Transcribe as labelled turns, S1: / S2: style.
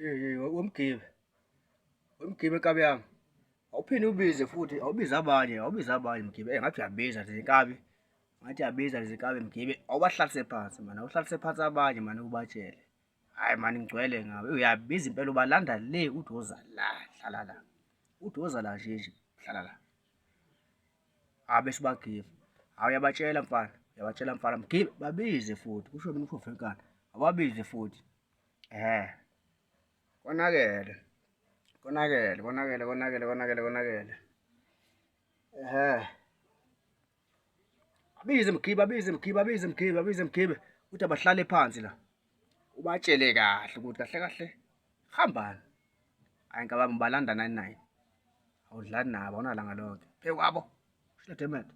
S1: Wemgibe, wemgibe nkabi yami. Awuphinde ubize futhi, awubize abanye mgibe. Ngathi uyabiza lezi nkabi. Ngathi uyabiza lezi nkabi mgibe. Awubahlalise phansi mani, awuhlalise phansi abanye mani ubatshele. Hhayi mani ngigcwele ngawe. Uyabiza impela ubalanda le uthi woza la, hlala la. Uthi woza la nje hlala la. Bese ubagive. Hawu uyabatshela mfana. Mgibe, babize futhi. Kusho mina uphofu enkani. Ababize futhi. Konakele. Konakele. Abize mgibe. Uthi abahlale phansi la. Ubatshele kahle ukuthi kahle kahle. Hambani. Hhayi ngabami balanda 99. Awudlali nabo, awunalanga lonke. Phekwabo. Shila demet.